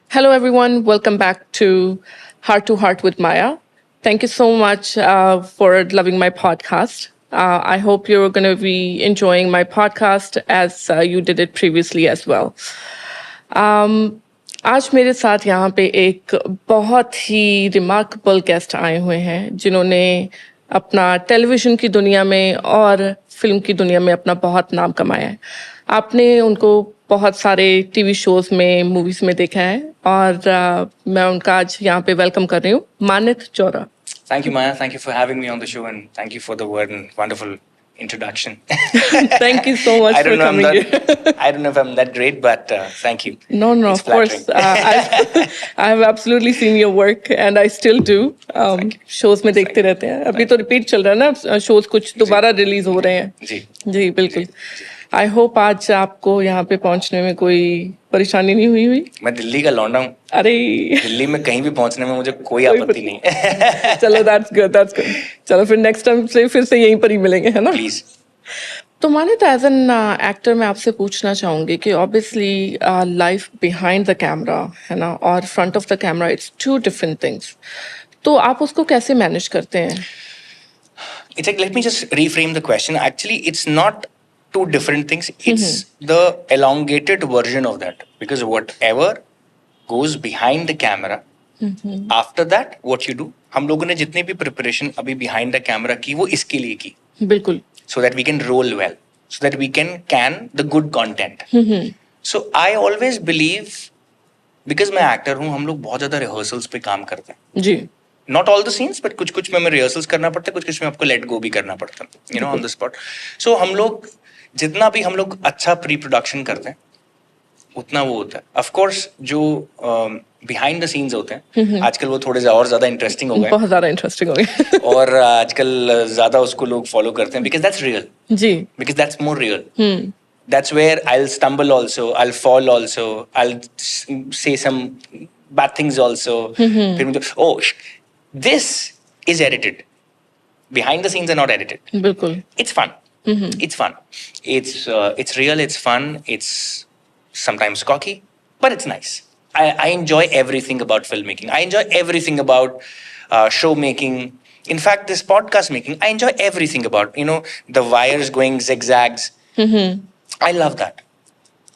Hello, everyone. Welcome back to Heart with Maya. Thank you so much for loving my podcast. I hope you're going to be enjoying my podcast as you did it previously as well. आज मेरे साथ यहाँ पे एक बहुत ही remarkable guest आए हुए हैं जिन्होंने अपना टेलीविज़न की दुनिया में और फिल्म की दुनिया में अपना बहुत नाम कमाया है। आपने उनको बहुत सारे टीवी शोज़ में, मूवीज़ में देखा है और मैं उनका आज यहाँ पे वेलकम कर रही हूँ, मानित Zohra. Thank you, Maya. Thank you for having me on the show, and thank you for the word and wonderful introduction. Thank you so much for coming here. I don't know if I'm that great, but thank you. No, It's of course. flattering. I have absolutely seen your work and I still do. Shows में देखते रहते हैं. अभी तो repeat चल रहा है ना, shows कुछ दोबारा रिलीज हो रहे हैं. जी बिल्कुल. आई होप आज आपको यहाँ पे पहुँचने में कोई परेशानी नहीं हुई. मैं दिल्ली का लौंडा हूँ. अरे दिल्ली में कहीं भी पहुँचने में मुझे कोई आपत्ति नहीं है. चलो that's good. चलो फिर नेक्स्ट टाइम से फिर से यहीं पर ही मिलेंगे, है ना? प्लीज. तो मानित एज एन एक्टर मैं आपसे पूछना चाहूँगी कि obviously life behind the camera है ना और front of the camera it's two different things. तो आप उसको कैसे मैनेज करते हैं? It's like, let me just reframe the question. Actually, it's not two different things. It's the elongated version of that. Because whatever goes behind the camera, after that, what you do, हम लोगों ने जितनी भी preparation अभी behind the camera की, वो इसके लिए की. बिल्कुल. So that we can roll well. So that we can the good content. So I always believe, because मैं actor हूँ, हम लोग बहुत ज़्यादा rehearsals पे काम करते हैं. जी. Not all the scenes, but कुछ में rehearsals करना पड़ता है, कुछ में आपको let go भी करना पड़ता है, you know, on the spot. So हम लोग जितना भी हम लोग अच्छा pre-production करते हैं, उतना वो होता है. Of course, जो behind the scenes होते हैं, आजकल वो थोड़े और ज़्यादा interesting हो गए. बहुत ज़्यादा interesting हो गए. और आजकल ज़्यादा उसको लोग follow करते हैं, because that's real. Ji. Because that's more real. That's where I'll stumble also, I'll fall also, I'll say some bad things also. फिर मुझे, oh, this is edited. Behind the scenes are not edited. बिल्कुल. It's fun. It's fun. It's real. It's fun. It's sometimes cocky, but it's nice. I enjoy everything about filmmaking. I enjoy everything about show making. In fact, this podcast making, I enjoy everything about, you know, the wires going zigzags. I love that.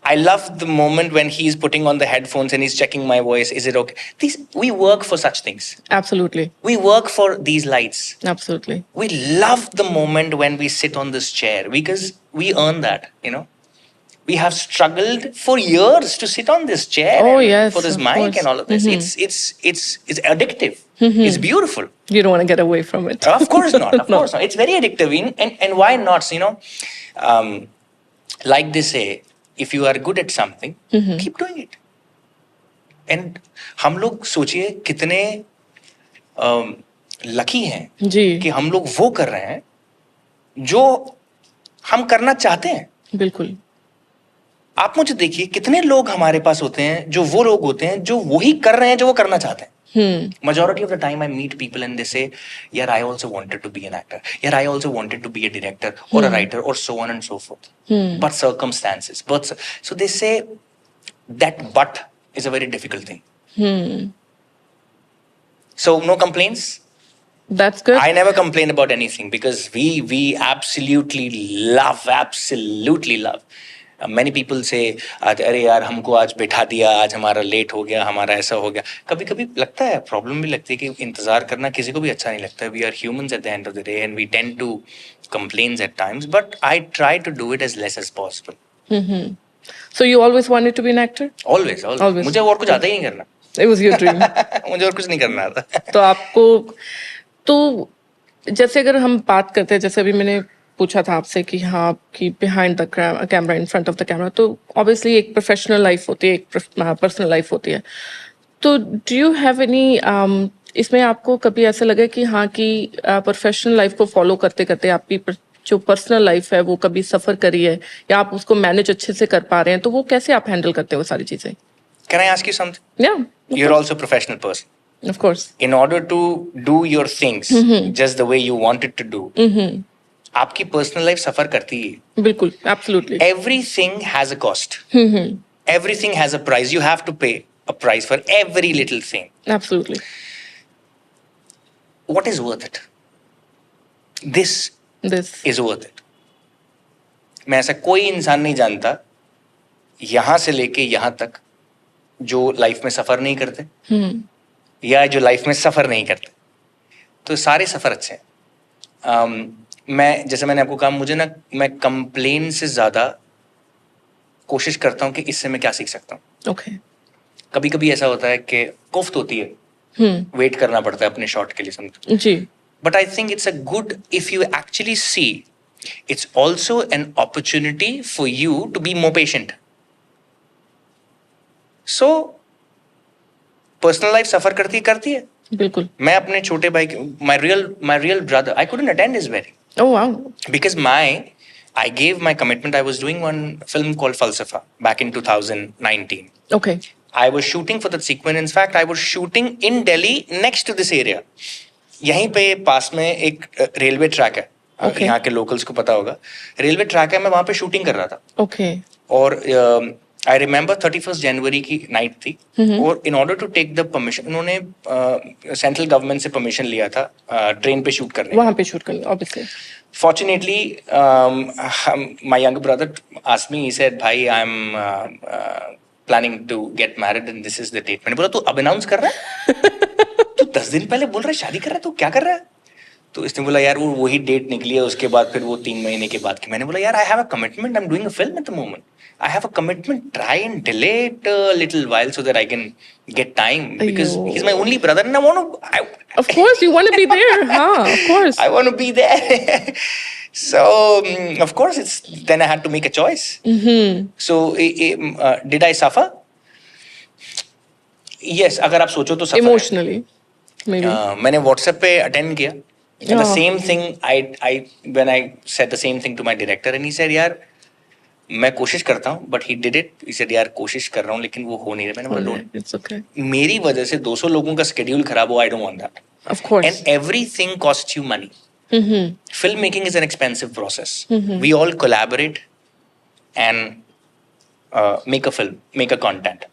I love the moment when he's putting on the headphones and he's checking my voice. Is it okay? We work for such things. Absolutely. We work for these lights. Absolutely. We love the moment when we sit on this chair because we earn that, you know. We have struggled for years to sit on this chair for this mic and all of this. It's addictive. It's beautiful. You don't want to get away from it. Of course not. Of course not. It's very addictive. And why not? You know, like they say, if you are good at something, keep doing it. And हम लोग सोचिए कितने lucky हैं कि हम लोग वो कर रहे हैं जो हम करना चाहते हैं. बिल्कुल. आप मुझे देखिए कितने लोग हमारे पास होते हैं जो वो लोग होते हैं जो वही कर रहे हैं जो वो करना चाहते हैं. Majority of the time I meet people and they say, yeah, I also wanted to be an actor. Yeah, I also wanted to be a director or a writer or so on and so forth. But circumstances. So they say that but is a very difficult thing. So no complaints. That's good. I never complain about anything because we absolutely love. Many people say, अरे यार हमको आज बैठा दिया, आज हमारा late हो गया, हमारा ऐसा हो गया. कभी कभी लगता है, प्रॉब्लम भी लगती है कि इंतजार करना किसी को भी अच्छा नहीं लगता. We are humans at the end of the day and we tend to complain at times, but I try to do it as less as possible. So you always wanted to be an actor? Always. मुझे और कुछ आता ही नहीं करना. It was your dream. मुझे और कुछ नहीं करना आता. तो आपको, तो जैसे अगर हम बात करते हैं, जैसे अभी मैंने पूछा था आपसे कि हाँ कि behind the camera, in front of the camera, तो ऑब्वियसली एक प्रोफेशनल लाइफ होती है, एक पर्सनल लाइफ होती है. तो डू यू हैव एनी, इसमें आपको कभी ऐसा लगे कि हाँ कि प्रोफेशनल लाइफ को फॉलो करते करते आपकी जो पर्सनल लाइफ है वो कभी सफर करी है या आप उसको मैनेज अच्छे से कर पा रहे हैं, तो वो कैसे आप हैंडल करते हो सारी चीजें? Can I ask you something? Yeah. You're also a professional person. Of course. In order to do your things just the way you want it to do, आपकी पर्सनल लाइफ सफर करती है. बिल्कुल, absolutely. Everything has a cost. Everything has a price. You have to pay a price for every little thing. Absolutely. What is worth it? This this. is worth it. मैं ऐसा कोई इंसान नहीं जानता यहां से लेके यहां तक जो लाइफ में सफर नहीं करते या जो लाइफ में सफर नहीं करते. तो सारे सफर अच्छे हैं. मैं जैसे मैंने आपको कहा, मुझे ना, मैं कंप्लेन से ज्यादा कोशिश करता हूँ कि इससे मैं क्या सीख सकता हूँ. ओके. कभी कभी ऐसा होता है कि कोफ्त होती है, वेट करना पड़ता है अपने शॉट के लिए, समझो. जी. But I think it's a good, if you actually see, it's also an opportunity for you to be more patient. So, personal life suffer करती है. बिल्कुल. मैं अपने छोटे भाई, my real brother, I couldn't attend his wedding. Oh wow. Because I gave my commitment. I was doing one film called Falsafa back in 2019. Okay. I was shooting for that sequence. In fact, I was shooting in Delhi next to this area. यहीं पे पास में एक railway track है. Okay. यहाँ के locals को पता होगा, रेलवे ट्रैक है. मैं वहां पे शूटिंग कर रहा था. Okay. और आई रिमेम्बर 31 जनवरी की नाइट थी. और in order to take the permission, उन्होंने सेंट्रल गवर्नमेंट से परमिशन लिया था ट्रेन पे शूट करने. वहां पे शूट करने, obviously. Fortunately, my younger brother asked me, he said, भाई, I'm planning to get married and this is the date. मैंने बोला, तू अब अनाउंस कर रहा है? तू 10 दिन पहले बोल रहा है शादी कर रहा है, तू क्या कर रहा है? तो इसने बोला, यार वो वही डेट निकली है, उसके बाद फिर वो 3 महीने के बाद की. मैंने बोला, यार, I have a commitment, I am doing a film at the moment. I have a commitment. Try and delay it a little while so that I can get time, because he's my only brother and I want to. Of course, you want to be there, huh? Of course. I want to be there. So of course, then I had to make a choice. So did I suffer? Yes. अगर आप सोचो तो suffer. Emotionally, maybe. मैंने WhatsApp पे attend किया. And the same thing, when I said the same thing to my director, and he said, यार, मैं कोशिश करता हूँ, but he did it. He said, यार, कोशिश कर रहा हूँ लेकिन वो हो नहीं रहा. मैंने बोला, It's okay. मेरी वजह से 200 लोगों का schedule खराब हो. I don't want that. Of course. And everything costs you money. Filmmaking is an expensive process. We all collaborate and make a film, make a content.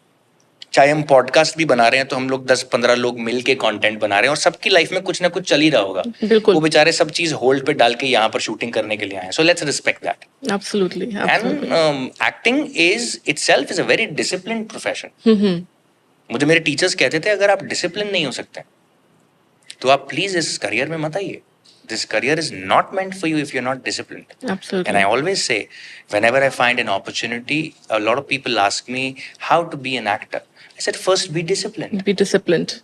चाहे हम पॉडकास्ट भी बना रहे हैं तो हम लोग 10-15 लोग मिल के कॉन्टेंट बना रहे हैं, और सबकी लाइफ में कुछ ना कुछ चल ही रहा होगा. बिल्कुल. वो बेचारे सब चीज होल्ड पे डाल के यहाँ पर शूटिंग करने के लिए आए. So let's respect that. Absolutely. And acting is itself is a very disciplined profession. मुझे मेरे टीचर्स कहते थे, अगर आप डिसिप्लिन नहीं हो सकते तो आप प्लीज इस करियर में मत आइए. This career is not meant for you if you're not disciplined. Absolutely. And I always say, whenever I find an opportunity, a lot of people ask me how to be an actor. I said, first be disciplined. Be disciplined.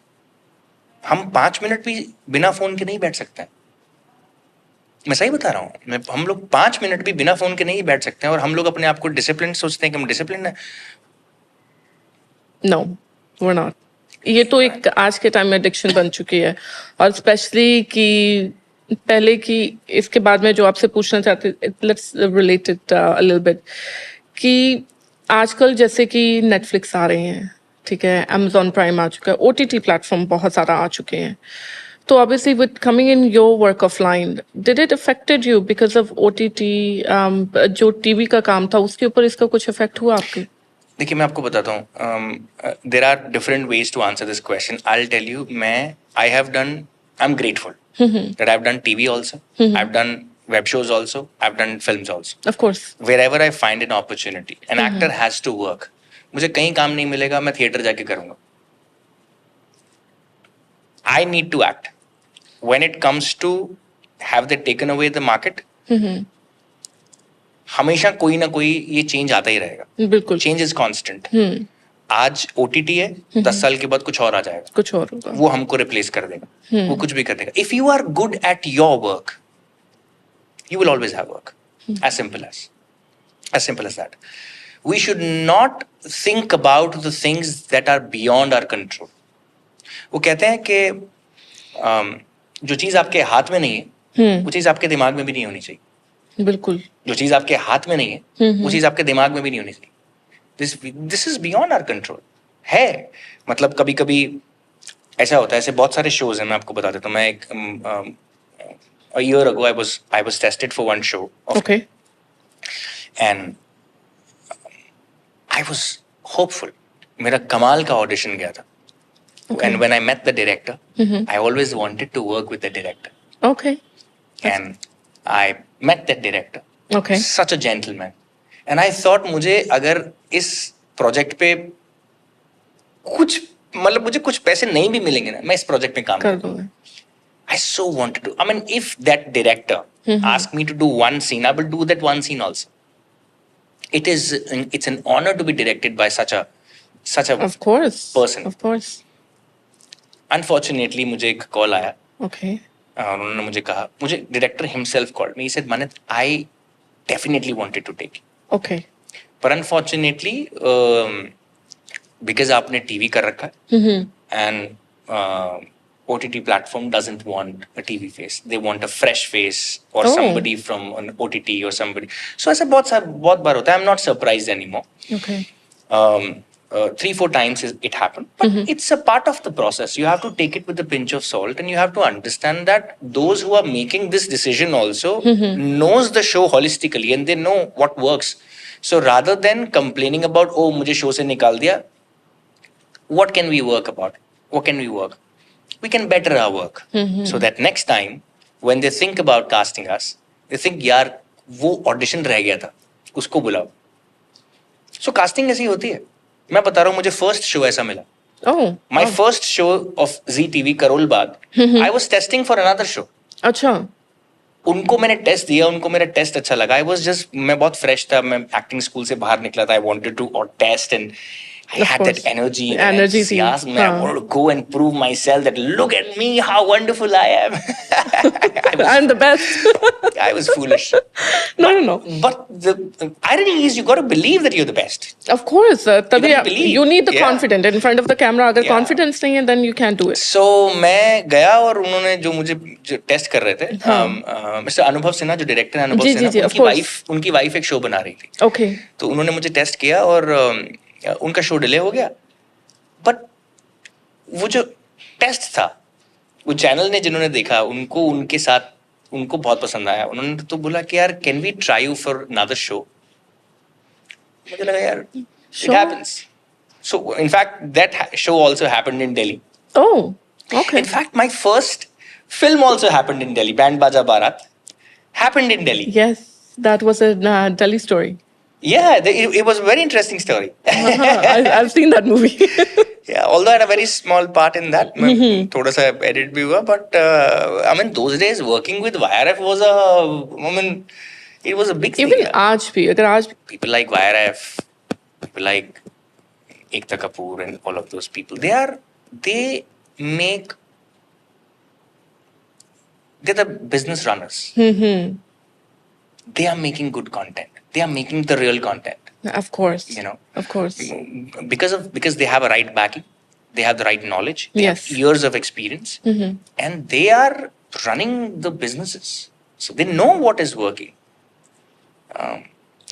हम 5 minute भी बिना phone के नहीं बैठ सकते हैं. मैं सही बता रहा हूँ. हम लोग 5 मिनट भी बिना फोन के नहीं बैठ सकते हैं, और हम लोग अपने आप को डिसिप्लिन सोचते हैं कि हम डिसिप्लिन है. No, we're not. ये तो एक आज के टाइम में एडिक्शन बन चुकी है, और स्पेशली कि पहले की, इसके बाद में जो आपसे पूछना चाहते, let's relate it a little bit, कि आजकल जैसे कि नेटफ्लिक्स आ रहे हैं, ठीक है, अमेजॉन प्राइम आ चुका है, ओटीटी प्लेटफॉर्म बहुत सारा आ चुके हैं. तो obviously with coming in your work of line, did it affected you because of OTT? जो टीवी का काम था उसके ऊपर इसका कुछ इफेक्ट हुआ आपके? देखिए, मैं आपको बताता हूँ, there are different ways to answer this question. I will tell you, I am grateful that I've done TV also, I've done web shows also, I've done films also. Of course. Wherever I find an opportunity, an actor has to work. मुझे कहीं काम नहीं मिलेगा, मैं theatre जाके करूंगा. I need to act. When it comes to have they taken away the market, हमेशा कोई ना कोई ये चेंज आता ही रहेगा. बिल्कुल. Change is constant. आज ओटीटी है, 10 साल के बाद कुछ और आ जाएगा, कुछ और होगा, वो हमको रिप्लेस कर देगा, वो कुछ भी कर देगा. If you are good at your work, you will always have work. As simple as that. We should not think about the things that are beyond our control. वो कहते हैं कि जो चीज आपके हाथ में नहीं है, वो चीज आपके दिमाग में भी नहीं होनी चाहिए. बिल्कुल. जो चीज आपके हाथ में नहीं है, वो चीज आपके दिमाग में भी नहीं होनी चाहिए. This is beyond our control. है, मतलब कभी कभी ऐसा होता है. ऐसे बहुत सारे शोज हैं, मैं आपको बता देता हूँ. मैं एक a year ago, I was tested for one show, Okay. and I was hopeful. मेरा कमाल का audition गया था. Okay. And when I met the director, I always wanted to work with the director. Okay. And I met that director. Okay. Such a gentleman. And I thought मुझे अगर इस project पे कुछ मतलब मुझे कुछ पैसे नहीं भी मिलेंगे ना, मैं इस project में काम कर करूँगा. दूंगा. I so wanted to. I mean, if that director asked me to do one scene, I will do that one scene also. It's an honor to be directed by such a Of course. person. Of course. Unfortunately, मुझे एक call आया. Okay. उन्होंने मुझे कहा, मुझे director himself called me. He said, Manit, I definitely wanted to take you. Okay. But unfortunately, because आपने TV कर रखा है, and OTT platform doesn't want a TV face. They want a fresh face or Oh. somebody from an OTT or somebody. So ऐसा बहुत बार होता है. I'm not surprised anymore. Okay. 3-4 times it happened, but it's a part of the process. You have to take it with a pinch of salt, and you have to understand that those who are making this decision also knows the show holistically, and they know what works. So rather than complaining about, oh मुझे show से निकाल दिया, what can we work about? What can we work? We can better our work, so that next time when they think about casting us, they think यार वो audition रह गया था, उसको बुलाओ. So casting ऐसी होती है. मैं बता रहा हूँ, मुझे first show ऐसा मिला. Oh. My first show of Zee TV Karol Bagh, I was testing for another show. अच्छा. उनको मैंने टेस्ट दिया, उनको मेरा टेस्ट अच्छा लगा. मैं बहुत फ्रेश था, मैं एक्टिंग स्कूल से बाहर निकला था. I wanted to test and I Of had course. that energy, Energy थी. enthusiasm. I wanted to go and prove myself that look at me, how wonderful I am. I'm the best. I was foolish. No. But the irony is, you got to believe that you're the best. Of course. तभी gotta believe. you need the Yeah. confidence in front of the camera. अगर Yeah. confidence नहीं है, then you can't do it. So मैं गया और उन्होंने जो मुझे टेस्ट कर रहे थे, मिस्टर अनुभव सिन्हा, जो डायरेक्टर है अनुभव जी, सिन्हा, जी, of courस. उनकी वाइफ एक शो बना रही थी. Okay. तो उन्होंने मुझे टेस्ट किया और उनका शो डिले हो गया. बट वो जो टेस्ट था, वो चैनल ने जिन्होंने देखा, उनको बहुत पसंद आया. उन्होंने तो बोला कि यार can we try you for another show. मुझे लगा यार it happens. So in fact that show also happened in Delhi. Oh. Okay. In fact, my first film also happened in Delhi. Band Baja Barat happened in Delhi. Yes, that was a Delhi story. Yeah, it was a very interesting story. I've seen that movie. Yeah, although I had a very small part in that. थोड़ा सा edit भी हुआ, but I mean those days working with YRF was it was a big thing. Even आज भी, अगर आज People like YRF, people like Ekta Kapoor and all of those people, they're the business runners. They are making good content. They are making the real content. Of course. You know, Of course. because they have a right backing, they have the right knowledge, they Yes. have years of experience, and they are running the businesses. So they know what is working.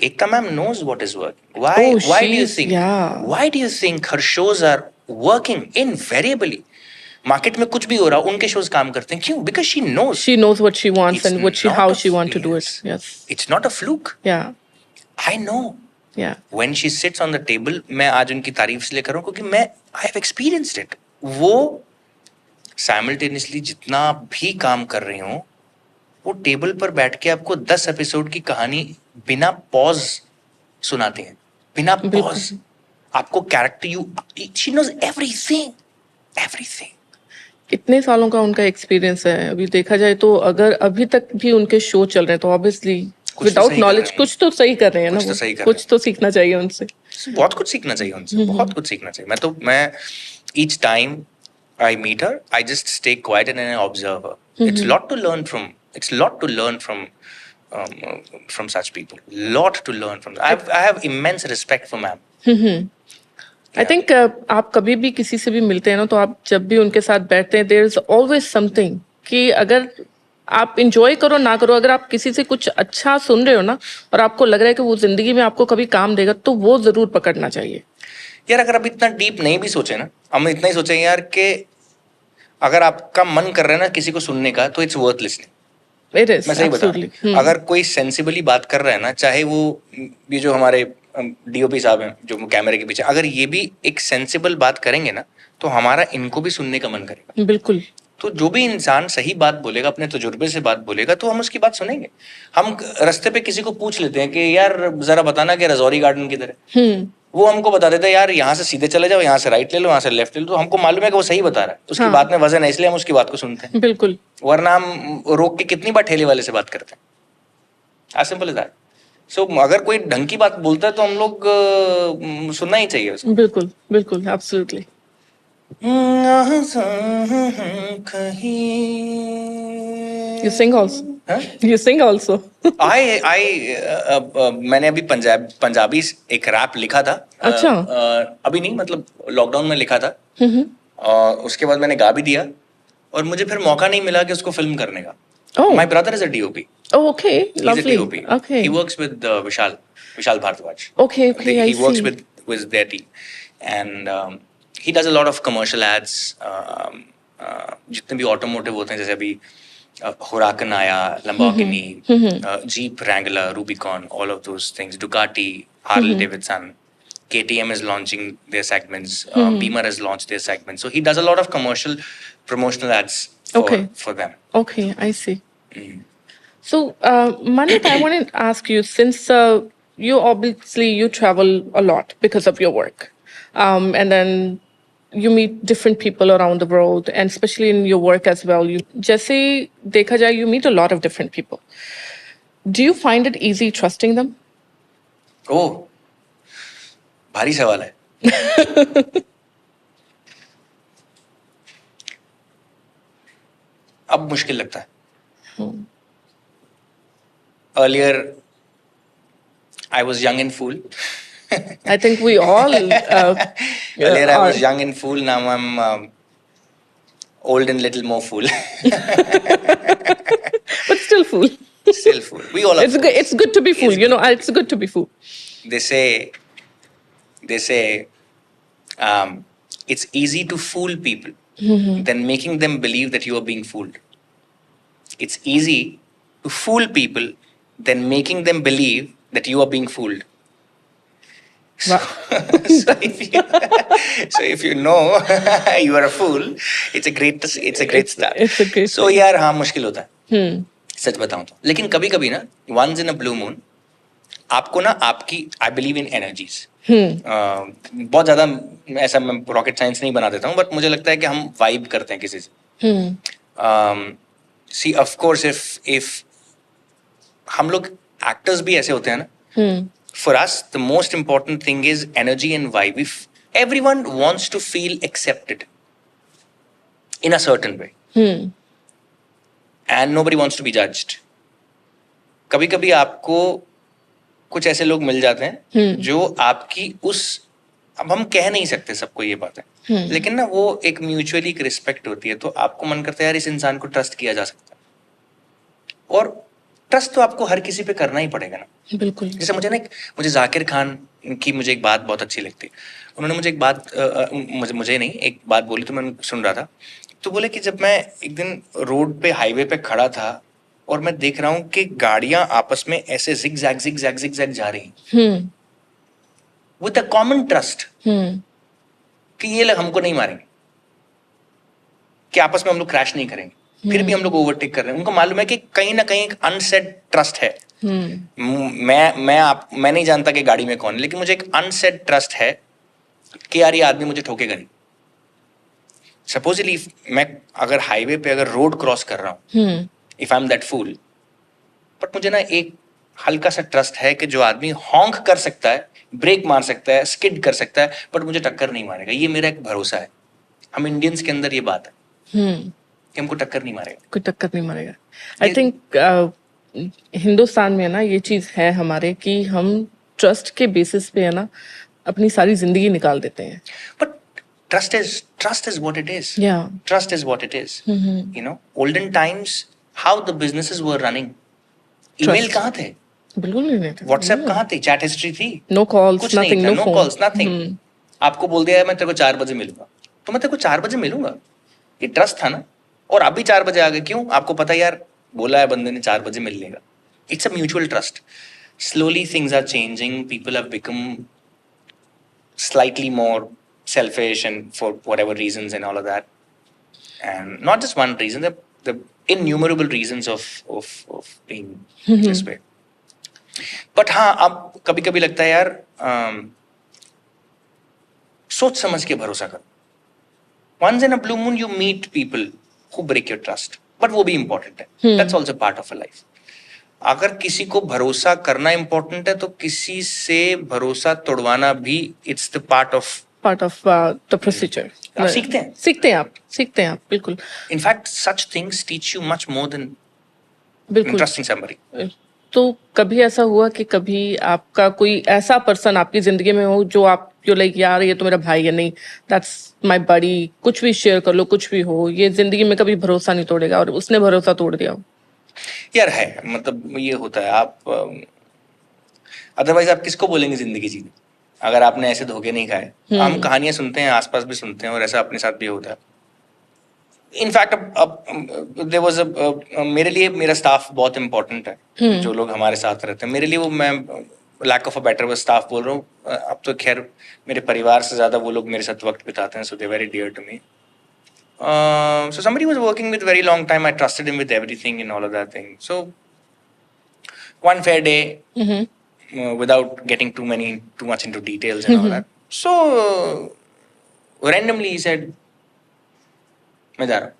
Ekta ma'am knows what is working. Why do you think? Yeah. Why do you think her shows are working invariably? Market में कुछ भी हो रहा, उनके shows काम करते हैं. क्यों? Because she knows. She knows what she wants It's and not how a she wants to do it. yes. Yes. It's not a fluke. Yeah. I know. Yeah. When she sits on the table, मैं आज उनकी तारीफ इसलिए कर रहा हूँ क्योंकि I have experienced it. वो simultaneously जितना भी काम कर रही हूँ, वो टेबल पर बैठ के आपको 10 एपिसोड की कहानी बिना पॉज सुनाते हैं. बिना पॉज आपको कैरेक्टर she knows everything. इतने सालों का उनका एक्सपीरियंस है. अभी देखा जाए तो अगर अभी तक भी उनके शो चल रहे हैं तो ऑब्वियसली कुछ तो विदाउट सही कर नॉलेज रहे हैं. कुछ तो सही कर रहे हैं ना. कुछ तो वो. सही कर कुछ तो सीखना चाहिए उनसे. बहुत कुछ सीखना चाहिए उनसे. बहुत कुछ सीखना चाहिए. मैं each time I meet her, I just stay quiet and I observe her. It's a lot to learn from. It's a lot to learn from such people. Lot to learn from. I have immense respect for ma'am. I think आप कभी भी किसी से भी मिलते हैं ना तो आप जब भी उनके साथ बैठते हैं देयर इज ऑलवेज समथिंग कि अगर आप इंजॉय करो ना करो, अगर आप किसी से कुछ अच्छा सुन रहे हो ना और आपको लग रहा है कि वो जिंदगी में आपको कभी काम देगा तो वो जरूर पकड़ना चाहिए. यार अगर आप इतना डीप नहीं भी सोचे ना, हम इतना ही सोचेंगे यार कि अगर आपका मन कर रहा है ना किसी को सुनने का तो it's worth listening. It is, मैं सही बता रहा absolutely. हूँ। अगर कोई सेंसिबली बात कर रहा है ना, चाहे वो ये जो हमारे डीओपी साहब हैं जो कैमरे के पीछे, अगर ये भी एक सेंसिबल बात करेंगे ना, तो हमारा इनको भी सुनने का मन करेगा। बिल्कुल। तो जो भी इंसान सही बात बोलेगा, अपने तजुर्बे से बात बोलेगा, तो हम उसकी बात सुनेंगे। हम रास्ते पे किसी को पूछ लेते हैं कि यार जरा बताना कि रजौरी गार्डन किधर है, वो हमको बता देता है यार यहाँ से सीधे चले जाओ, यहाँ से राइट ले लो, यहाँ से लेफ्ट ले लो। तो हमको मालूम है कि वो सही बता रहा है, उसकी हाँ। बात में वजन है, इसलिए हम उसकी बात को सुनते हैं। बिल्कुल। वरना हम रोक के कितनी बार ठेले वाले से बात करते हैं। as simple as that. So अगर कोई ढंग की बात बोलता है तो हम लोग सुनना ही चाहिए उसको। बिल्कुल बिल्कुल, absolutely. You sing also? Huh? You sing also? मैंने अभी पंजाबी एक रैप लिखा था। अच्छा। अभी नहीं, मतलब लॉकडाउन में लिखा था। उसके बाद मैंने गा भी दिया और मुझे फिर मौका नहीं मिला कि उसको फिल्म करने का। Oh. My brother is a DOP. Oh, okay, lovely. He's a DOP. Okay. He works with Vishal Bhardwaj. Okay, okay, He I works see. with their team, and he does a lot of commercial ads. जितने भी automotive होते हैं, जैसे अभी Huracan आया, Lamborghini, Jeep Wrangler, Rubicon, all of those things, Ducati, Harley Davidson, KTM is launching their segments, Beamer has launched their segments. So he does a lot of commercial promotional ads for them. Okay, I see. So, Manit, I want to ask you, since you travel a lot because of your work, and then you meet different people around the world, and especially in your work as well. Jaise dekha jaye, you meet a lot of different people. Do you find it easy trusting them? Oh, भारी सवाल है। अब मुश्किल लगता है। Earlier, I was young and fool. I think we all. Earlier, I was young and fool. Now I'm old and little more fool. But still fool. Still fool. We all are. It's good to be fool. It's good to be fool. They say, it's easy to fool people than making them believe that you are being fooled. It's easy to fool people than making them believe that you are being fooled. So, so if you know you are a fool, it's a great start. It's a great So यार हाँ मुश्किल होता है, सच बताऊं तो। लेकिन कभी कभी ना, once in a blue moon, आपको ना आपकी, I believe in energies. बहुत ज्यादा ऐसा मैं रॉकेट साइंस नहीं बना देता हूँ, बट मुझे लगता है कि हम वाइब करते हैं किसी से। See, of course, if हम लोग एक्टर्स भी ऐसे होते हैं ना, for us the most important thing is energy and vibe. If everyone wants to feel accepted in a certain way, and nobody wants to be judged, कभी कभी आपको कुछ ऐसे लोग मिल जाते हैं जो आपकी अब हम कह नहीं सकते सबको ये बात है, लेकिन ना वो एक म्यूचुअली एक रिस्पेक्ट होती है, तो आपको मन करता है यार इस इंसान को ट्रस्ट किया जा सकता है। और ट्रस्ट तो आपको हर किसी पे करना ही पड़ेगा ना। बिल्कुल। जैसे मुझे जाकिर खान की मुझे एक बात बहुत अच्छी लगती है। उन्होंने मुझे एक बात मुझे नहीं, एक बात बोली तो मैं सुन रहा था। तो बोले कि जब मैं एक दिन रोड पे, हाईवे पे खड़ा था और मैं देख रहा हूँ कि गाड़ियां आपस में ऐसे जिग जैग जा रही, विद अ कॉमन ट्रस्ट कि ये लोग हमको नहीं मारेंगे, कि आपस में हम लोग क्रैश नहीं करेंगे, फिर भी हम लोग ओवरटेक कर रहे हैं। उनको मालूम है कि कहीं ना कहीं एक अनसेड ट्रस्ट है। मैं नहीं जानता कि गाड़ी में कौन है, लेकिन मुझे एक अनसेड ट्रस्ट है कि यार ये आदमी मुझे ठोकेगा नहीं। सपोजली मैं अगर हाईवे पे अगर रोड क्रॉस कर रहा हूँ, if I am that fool, but मुझे ना एक हल्का सा ट्रस्ट है कि जो आदमी हॉन्क कर सकता है, ब्रेक मार सकता है, स्किड कर सकता है, बट मुझे टक्कर नहीं मारेगा, ये मेरा एक भरोसा है। हम इंडियंस के अंदर ये बात है कि हमको टक्कर नहीं मारेगा, कोई टक्कर नहीं मारेगा। आई थिंक हिंदुस्तान में ना ये चीज है हमारे कि हम ट्रस्ट के बेसिस पे है ना अपनी सारी जिंदगी निकाल देते हैं। But trust is what it is. Yeah. Trust is what it is. You know, olden times, how the businesses were running. Email कहाँ थे? बिल्कुल नहीं थे। WhatsApp कहाँ थे? Chat history थी? No calls, कुछ nothing, नहीं था, no no calls, nothing. आपको बोल दिया है मैं तेरे को 4 बजे मिलूंगा, तो मैं तेरे को 4 बजे मिलूंगा। ये ट्रस्ट था ना। और अभी 4 बजे आ गए, क्यों? आपको पता है यार बोला है बंदे ने 4 बजे मिल लेगा. It's a mutual trust. Slowly things are changing. People have become slightly more selfish and for whatever reasons and all of that. And not just one reason, the innumerable reasons of being this way. But हाँ, अब कभी कभी लगता है यार, सोच समझ के भरोसा करो. Once in a blue moon you meet people who break your trust, but वो भी important है. That's also part of a life. अगर किसी को भरोसा करना important है तो किसी से भरोसा तोड़वाना भी it's the part of the procedure. आप सीखते हैं. सीखते हैं आप बिल्कुल. In fact, such things teach you much more than बिल्कुल. trusting somebody. तो कभी ऐसा हुआ कि कभी आपका कोई ऐसा पर्सन आपकी जिंदगी में हो जो आप जो लाइक यार ये तो मेरा भाई है, नहीं दैट्स माय बडी, कुछ भी शेयर कर लो, कुछ भी हो, ये जिंदगी में कभी भरोसा नहीं तोड़ेगा, और उसने भरोसा तोड़ दिया हो? यार है, मतलब ये होता है. आप अदरवाइज आप किसको बोलेंगे जिंदगी जीने अगर आपने ऐसे धोखे नहीं खाए. हम कहानियां सुनते हैं, आसपास भी सुनते हैं, और ऐसा अपने साथ भी होता है. इनफैक्ट देयर वाज मेरे लिए मेरा स्टाफ बहुत इंपॉर्टेंट है. जो लोग हमारे साथ रहते हैं मेरे लिए, वो मैं lack of a better word stuff बोल रहा हूँ. अब तो खैर मेरे परिवार से ज्यादा वो लोग मेरे साथ वक्त बिताते हैं, so they very dear to me. So somebody was working with very long time. I trusted him with everything and all of that thing. So one fair day, without getting too much into details and all that, so randomly he said, मैं जा रहा हूँ.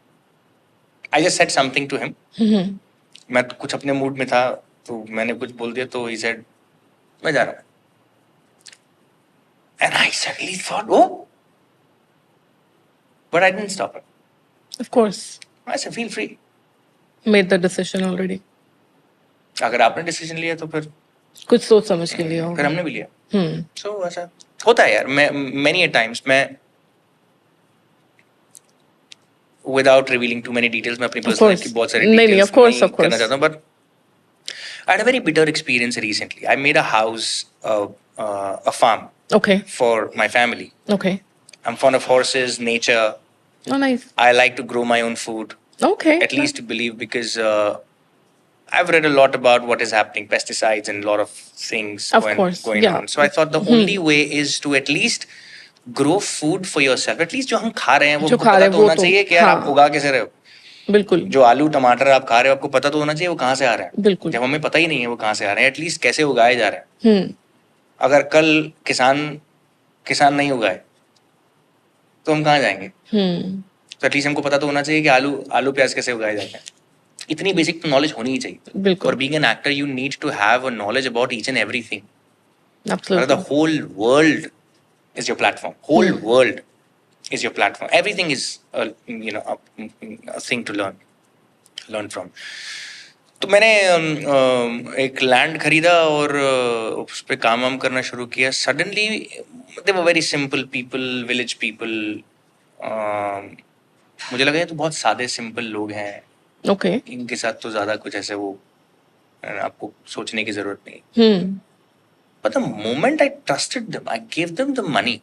I just said something to him. मैं तो कुछ अपने mood में था, तो मैंने कुछ बोल दिया, तो he said, मैं जा रहा हूँ. And I suddenly thought, oh, but I didn't stop him. Of course. I said, feel free. Made the decision already. अगर आपने डिसीजन लिया तो फिर कुछ सोच समझ के लिया होगा. फिर हमने भी लिया. So ऐसा होता है यार. मैं many a times मैं without revealing too many details मैं अपनी personal life की बहुत सारी details नहीं, of course. करना चाहता हूँ. But I had a very bitter experience recently. I made a house, a farm. Okay. For my family. Okay. I'm fond of horses, nature. Oh, nice. I like to grow my own food. Okay. At least to believe, because I've read a lot about what is happening, pesticides and a lot of things going on. So I thought the only way is to at least grow food for yourself. At least जो हम खा रहे हैं वो हमको पता तो होना चाहिए कि यार आप उगा कैसे रहे हो. बिल्कुल. जो आलू टमाटर आप खा रहे हो आपको पता तो होना चाहिए वो कहाँ से आ रहे हैं. बिल्कुल. जब हमें पता ही नहीं है वो कहाँ से आ रहे हैं, एटलीस्ट कैसे उगाए जा रहे हैं. अगर कल किसान नहीं उगाए तो हम कहाँ जाएंगे. तो एटलीस्ट हमको पता तो होना चाहिए कि आलू प्याज कैसे उगाए जाते हैं. इतनी बेसिक तो नॉलेज होनी ही चाहिए. और being an actor you need to have a knowledge about each and everything. The whole world is your platform. Whole world is your platform. Everything is a thing to learn from. तो मैंने एक land खरीदा और उस पे काम करना शुरू किया. Suddenly they were very simple people, village people. मुझे लगा ये तो बहुत सादे सिंपल लोग हैं. ओके. इनके साथ तो ज्यादा कुछ ऐसे वो आपको सोचने की जरूरत नहीं. But the moment I trusted them, I gave them the money.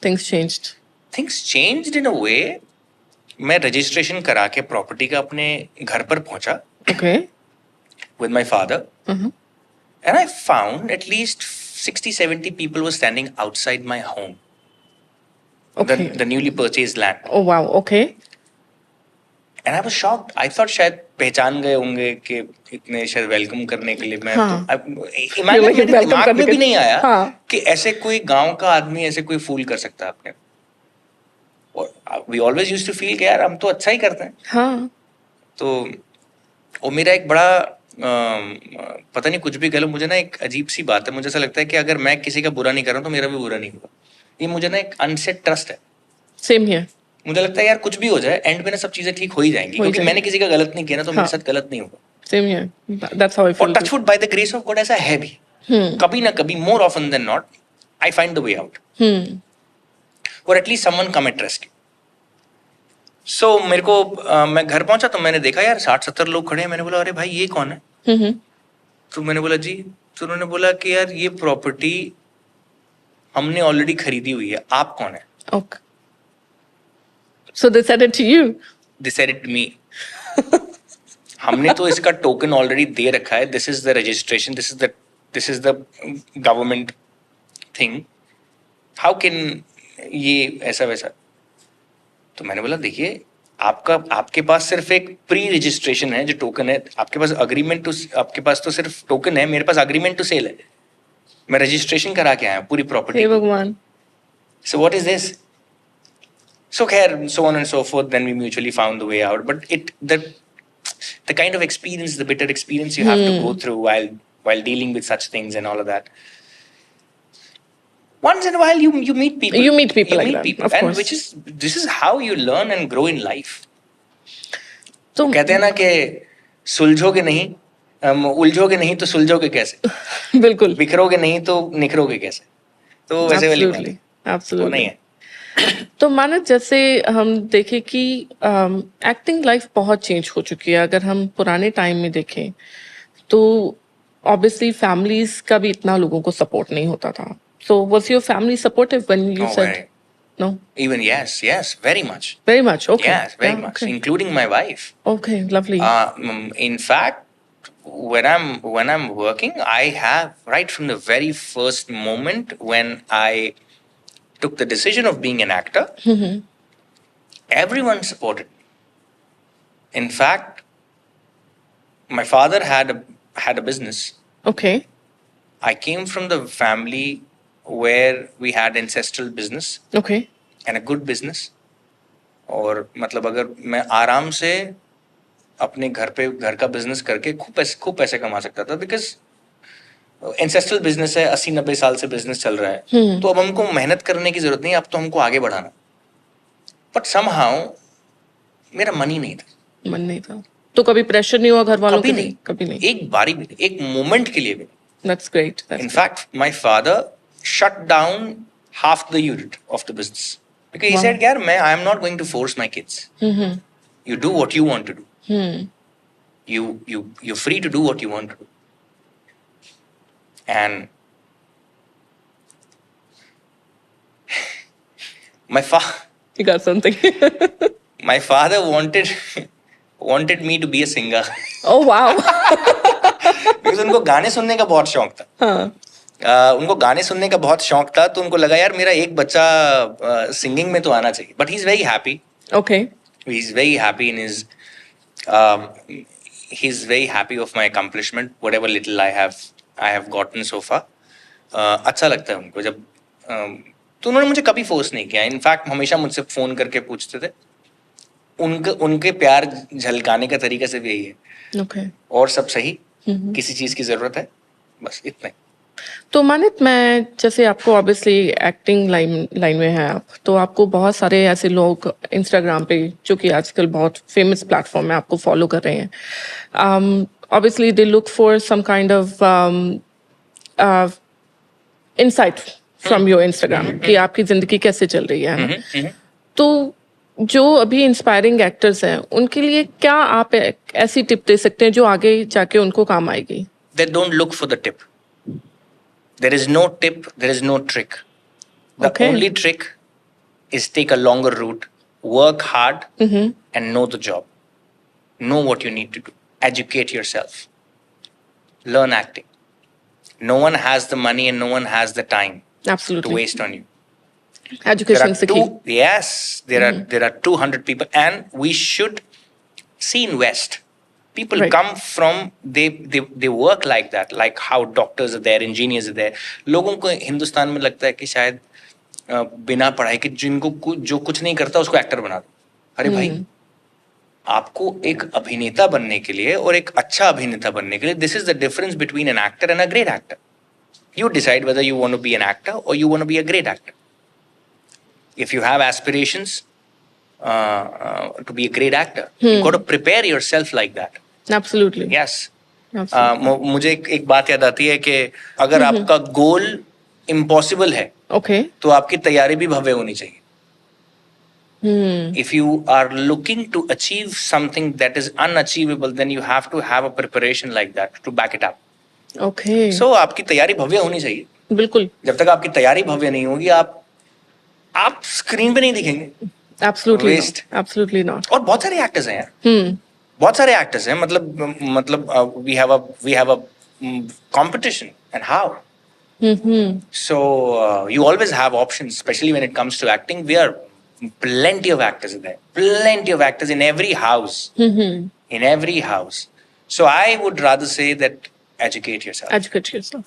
Things changed. Things changed in a way. मैं रजिस्ट्रेशन करा के प्रॉपर्टी का अपने घर पर पहुंचा. Okay. With my father. And I found at least 60-70 people were standing outside my home. Okay. The newly purchased land. Oh wow. Okay. And I was shocked. I thought शायद पहचान गए होंगे कि इतने शायद वेलकम करने के लिए. मैं इमेजिन मेरे दिमाग में भी नहीं आया कि ऐसे कोई गांव का आदमी ऐसे कोई फूल कर सकता है अपने. We always used to feel कि यार हम तो अच्छा ही करते हैं. हाँ. तो वो मेरा एक बड़ा पता नहीं कुछ भी कह लो, मुझे ना एक अजीब सी बात है. मुझे ऐसा लगता है कि अगर मैं किसी का बुरा नहीं कर रहा हूँ तो मेरा भी बुरा नहीं होगा. ये मुझे ना एक अनसेट ट्रस्ट है. Same here. मुझे लगता है यार कुछ भी हो जाए एंड में ना सब चीजें ठीक हो ही जाएंगी, क्योंकि मैंने किसी का गलत नहीं किया ना, तो मेरे साथ गलत नहीं होगा. Same here. That's how I feel. और touch wood by the grace of God ऐसा है भी. कभी ना कभी, more often than not, I find the way out. और at least someone come at rescue. So मेरे को मैं घर पहुंचा तो मैंने देखा यार 60-70 लोग खड़े हैं. मैंने बोला अरे भाई ये कौन है? तो मैंने बोला जी. तो उन्होंने बोला कि यार ये प्रॉपर्टी हमने ऑलरेडी खरीदी हुई है, आप कौन है? Okay. So they said it to you. They said it to me. हमने तो इसका टोकन ऑलरेडी दे रखा है, this is the registration, this is the government thing, how can ये ऐसा वैसा। तो मैंने बोला देखिए आपके पास सिर्फ एक प्री रजिस्ट्रेशन है जो टोकन है, आपके पास अग्रीमेंट टू, आपके पास तो सिर्फ टोकन है, मेरे पास अग्रीमेंट टू सेल है, मैं रजिस्ट्रेशन करा के आया पूरी प्रॉपर्टी। हे भगवान। So what is this? So khair, so on and so forth, then we mutually found the way out. But the kind of experience, the bitter experience you have to go through while dealing with such things and all of that. Once in a while you meet people. You meet people like that, of and course. this is how you learn and grow in life. तो कहते हैं ना कि सुलझोगे नहीं, उलझोगे नहीं तो सुलझोगे कैसे, बिल्कुल, बिखरोगे नहीं तो निखरोगे कैसे, तो वैसे वाली बात है। वो एब्सोल्युटली नहीं है। तो मानस जैसे हम देखें कि एक्टिंग लाइफ बहुत चेंज हो चुकी है, अगर हम पुराने टाइम में देखें तो ऑब्वियसली फैमिलीज का भी इतना लोगों को सपोर्ट नहीं होता था। So was your family supportive when you No, said very. No? Even yes, very much. Very much, okay, Yes, very much, including my wife. Okay, lovely, In fact, when I'm working, I have right from the very first moment when I took the decision of being an actor, everyone supported me. In fact, my father had a business. Okay, I came from the family where we had ancestral business okay, and a good business. और मतलब अगर मैं आराम से अपने घर का business करके खूब पैसे कमा सकता था, बिकॉज एंसेस्ट्रल बिजनेस है, 80-90 साल से बिजनेस चल रहा है, तो अब हमको मेहनत करने की जरूरत नहीं, अब तो हमको आगे बढ़ाना। बट समहाउ मेरा मन ही नहीं था, मन नहीं था। तो कभी प्रेशर नहीं हुआ घर वालों कभी के? नहीं, कभी नहीं। एक बारी भी नहीं, एक मोमेंट के लिए भी नहीं। That's great. In fact, my father shut down half the unit of the business because he Wow. said, "Yaar, I am not going to force my kids. You do what you want to do. You're free to do what you want to do." And my You got something. father wanted me to be a singer Oh wow. because उनको गाने सुनने का बहुत शौक था। हाँ, उनको गाने सुनने का बहुत शौक था, तो उनको लगा यार मेरा एक बच्चा सिंगिंग में तो आना चाहिए। But he is very happy, okay. he is very happy in his he's very happy of my accomplishment, whatever little I have gotten so far. अच्छा लगता है उनको जब तो उन्होंने मुझे कभी फोर्स नहीं किया। इनफैक्ट हमेशा मुझसे फोन करके पूछते थे, उनके प्यार झलकाने का तरीका सिर्फ यही है, Okay. और सब सही, किसी चीज की जरूरत है, बस इतना ही। तो मानित, मैं जैसे आपको ऑब्वियसली एक्टिंग लाइन में है आप, तो आपको बहुत सारे ऐसे लोग इंस्टाग्राम पे जो कि आजकल बहुत फेमस प्लेटफॉर्म में आपको फॉलो कर रहे हैं। Obviously they look for some kind of insight from your Instagram कि आपकी जिंदगी कैसे चल रही है ना? तो जो अभी इंस्पायरिंग एक्टर्स हैं उनके लिए क्या आप ऐसी टिप दे सकते हैं जो आगे जाके उनको काम आएगी? They don't look for the tip. There is no tip, there is no trick. The Okay. only trick is take a longer route, work hard, and know the job. Know what you need to do. Educate yourself. Learn acting. No one has the money and no one has the time to Absolutely. waste on you. Education is the key. There are 200 people, and we should see in West. People Right. come from they work like that, like how doctors are there, engineers are there. लोगों को हिंदुस्तान में लगता है कि शायद बिना पढ़ाई के जो कुछ नहीं करता उसको एक्टर बना दो। अरे भाई, आपको एक अभिनेता बनने के लिए और एक अच्छा अभिनेता बनने के लिए, this is the difference between an actor and a great actor. You decide whether you want to be an actor or you want to be a great actor. If you have aspirations to be a great actor, you've got to prepare yourself like that. Absolutely. Yes. Absolutely. मुझे एक बात याद आती है कि अगर आपका गोल impossible है, Okay. तो आपकी तैयारी भी भव्य होनी चाहिए. If you are looking to achieve something that is unachievable, then you have to have a preparation like that to back it up. Okay. So आपकी तैयारी भव्य होनी चाहिए. बिल्कुल. जब तक आपकी तैयारी भव्य नहीं होगी, आप स्क्रीन पे नहीं दिखेंगे. Absolutely Waste. not. Absolutely not. और बहुत सारे एक्टर्स हैं यार, बहुत सारे एक्टर्स हैं, मतलब we have a competition, and how? So you always have options, especially when it comes to acting. We are plenty of actors there, plenty of actors in every house, in every house. So I would rather say that educate yourself. Educate yourself.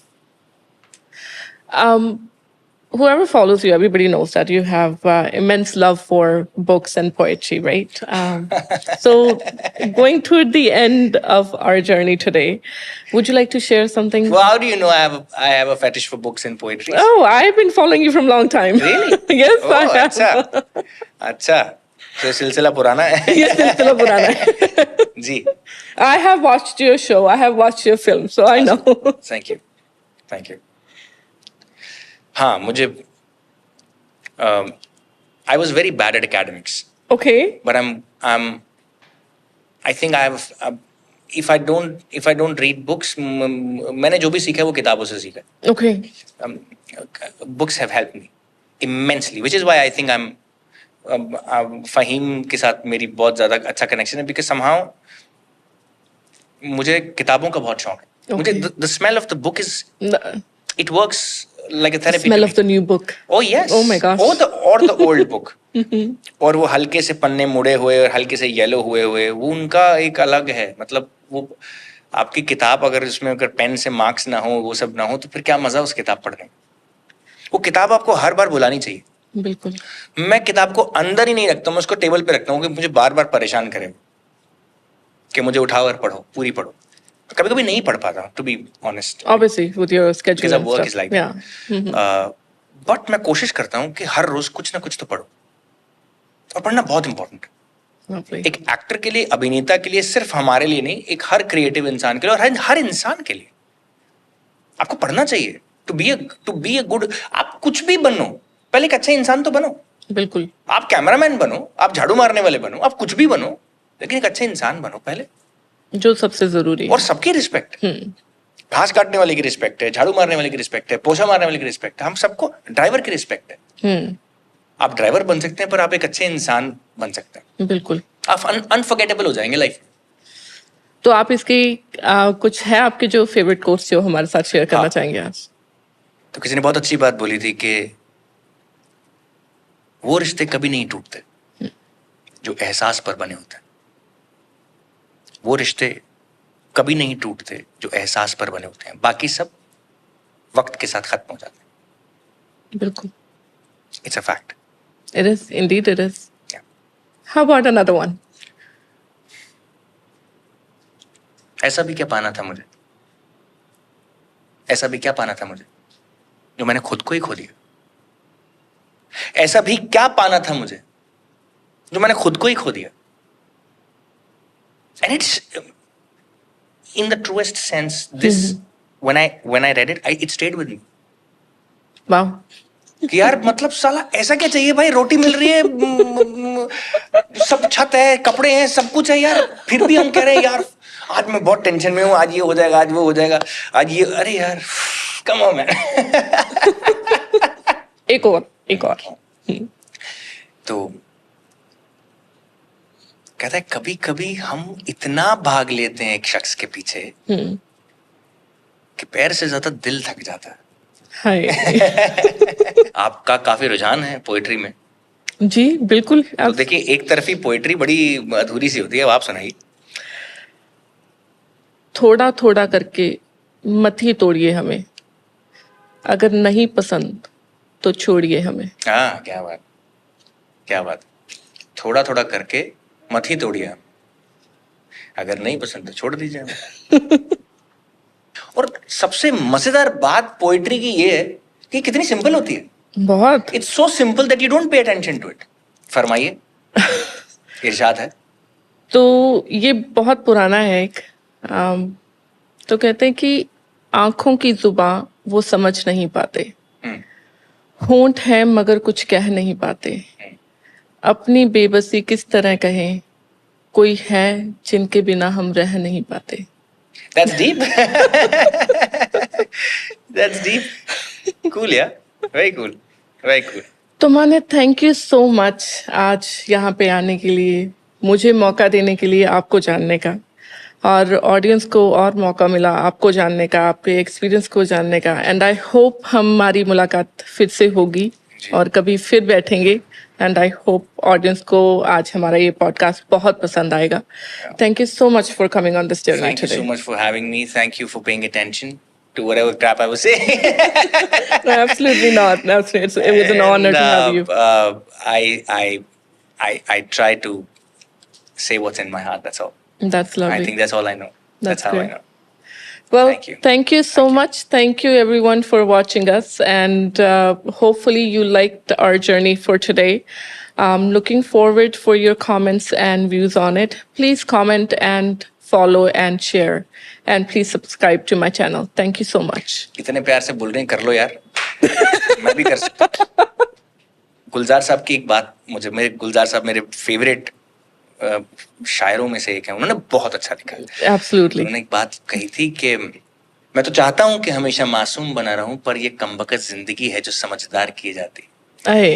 Whoever follows you, everybody knows that you have immense love for books and poetry, right? So, going toward the end of our journey today, would you like to share something? Well, how do you know I have a fetish for books and poetry? Oh, I've been following you from a long time. Really? Yes, Oh, I have. अच्छा. So सिलसिला पुराना है. Yes, सिलसिला पुराना है. जी. I have watched your show. I have watched your film, so I know. Thank you. Thank you. हाँ, मुझे I was very bad at academics. Okay. But I think I have if I don't read books, मैंने जो भी सीखा है वो किताबों से सीखा है. Okay. Books have helped me immensely, which is why I think I'm Faheem के साथ मेरी बहुत ज़्यादा अच्छा कनेक्शन है, because somehow मुझे किताबों का बहुत शौक है. मुझे the smell of the book is it works like a therapy. Smell of the new book. Oh yes. Oh my gosh. Or the old book. और वो हल्के से पन्ने मुड़े हुए और हल्के से येलो हुए वो उनका एक अलग है. मतलब वो आपकी किताब अगर उसमें अगर पेन से मार्क्स ना हो, वो सब ना हो, तो फिर क्या मजा उस किताब पढ़ने में. वो किताब आपको हर बार बुलानी चाहिए. बिल्कुल. मैं किताब को अंदर ही नहीं रखता हूँ, मैं उसको टेबल पे रखता हूँ कि मुझे बार बार परेशान करे कि मुझे उठाओ और पढ़ो, पूरी पढ़ो. कभी कभी नहीं पढ़ पाता, to be honest. Obviously, with your schedule Because and work stuff. is like Yeah. that. But मैं कोशिश करता हूँ कि हर रोज कुछ ना कुछ तो पढ़ो, और पढ़ना बहुत इंपॉर्टेंट है. Lovely. एक एक्टर के लिए, अभिनेता के लिए, सिर्फ हमारे लिए नहीं, एक हर क्रिएटिव इंसान के लिए और हर इंसान के लिए आपको पढ़ना चाहिए. टू बी अ गुड, आप कुछ भी बनो, पहले एक अच्छा इंसान तो बनो. बिल्कुल. आप कैमरामैन बनो, आप झाड़ू मारने वाले बनो, आप कुछ भी बनो, लेकिन एक अच्छा इंसान बनो पहले. जो सबसे जरूरी है. और सबकी रिस्पेक्ट है. घास काटने वाले की रिस्पेक्ट है, झाड़ू मारने वाले की रिस्पेक्ट है, पोछा मारने वाले की रिस्पेक्ट है, हम सबको, ड्राइवर की रिस्पेक्ट है. आप ड्राइवर बन सकते हैं, पर आप एक अच्छे इंसान बन सकते हैं. बिल्कुल. आप अनफॉरगेटेबल हो जाएंगे लाइफ में. तो आप इसकी कुछ है आपके जो फेवरेट कोट्स जो हमारे साथ शेयर करना चाहेंगे आज? तो किसी ने बहुत अच्छी बात बोली थी कि वो रिश्ते कभी नहीं टूटते जो एहसास पर बने होते हैं. वो रिश्ते कभी नहीं टूटते जो एहसास पर बने होते हैं, बाकी सब वक्त के साथ खत्म हो जाते हैं. बिल्कुल. It's a fact. It is, indeed it is. Yeah. How about another one? ऐसा भी क्या पाना था मुझे, ऐसा भी क्या पाना था मुझे जो मैंने खुद को ही खो दिया. ऐसा भी क्या पाना था मुझे जो मैंने खुद को ही खो दिया. And it's in the truest sense, this when I read it, it stayed with me. Wow. कि यार मतलब साला ऐसा क्या चाहिए भाई, रोटी मिल रही है, सब छत है, कपड़े हैं, सब कुछ है यार, फिर भी हम कह रहे हैं यार आज मैं बहुत टेंशन में हूँ, आज ये हो जाएगा, आज वो हो जाएगा, आज ये, अरे यार कम ऑन मैन. एक और. तो कहता है कभी कभी हम इतना भाग लेते हैं एक शख्स के पीछे कि पैर से ज्यादा दिल थक जाता है. हाय. आपका काफी रुझान है पोएट्री में. जी बिल्कुल. तो देखिए, एक तरफी पोएट्री बड़ी अधूरी सी होती है. अब आप सुनाइए. थोड़ा थोड़ा करके मत ही तोड़िए हमें, अगर नहीं पसंद तो छोड़िए हमें. हाँ, क्या बात, क्या बात. थोड़ा थोड़ा करके मत ही तोड़िए हम, अगर नहीं पसंद तो छोड़ दीजिए हमें. और सबसे मजेदार बात पोएट्री की ये है कि कितनी सिंपल होती है. बहुत. It's so simple that you don't pay attention to it. फरमाइए. इरशाद है. तो ये बहुत पुराना है एक. तो कहते हैं कि आंखों की जुबां वो समझ नहीं पाते, होंठ है मगर कुछ कह नहीं पाते, अपनी बेबसी किस तरह कहें, कोई है जिनके बिना हम रह नहीं पाते. That's deep. That's deep. Cool, yeah. Very cool. Very cool. तो माने थैंक यू सो मच आज यहाँ पे आने के लिए, मुझे मौका देने के लिए, आपको जानने का, और ऑडियंस को और मौका मिला आपको जानने का, आपके एक्सपीरियंस को जानने का। एंड आई होप हमारी मुलाकात फिर से होगी और कभी फिर बैठेंगे। एंड आई होप ऑडियंस को आज हमारा ये पॉडकास्ट बहुत पसंद आएगा। Thank you so much for coming on this journey Thank you today. so much for having me. Thank you for paying attention to whatever crap I was saying. No, absolutely not. It was an honor to have you. I try to say what's in my heart. That's all. That's lovely. I think that's all I know. That's how great. I know. Well, Thank you. so much. Thank you everyone for watching us, and hopefully you liked our journey for today. Looking forward for your comments and views on it. Please comment and follow and share, and please subscribe to my channel. Thank you so much. इतने प्यार से बोल रहे हैं, कर लो यार। मैं भी कर सकता। गुलजार साहब की एक बात गुलजार साहब मेरे फेवरेट शायरों में से एक है। उन्होंने बहुत अच्छा लिखा है। Absolutely. उन्होंने एक बात कही थी कि मैं तो चाहता हूं कि हमेशा मासूम बना रहूं, पर ये कमबख्त जिंदगी है जो समझदार की जाती। Hey.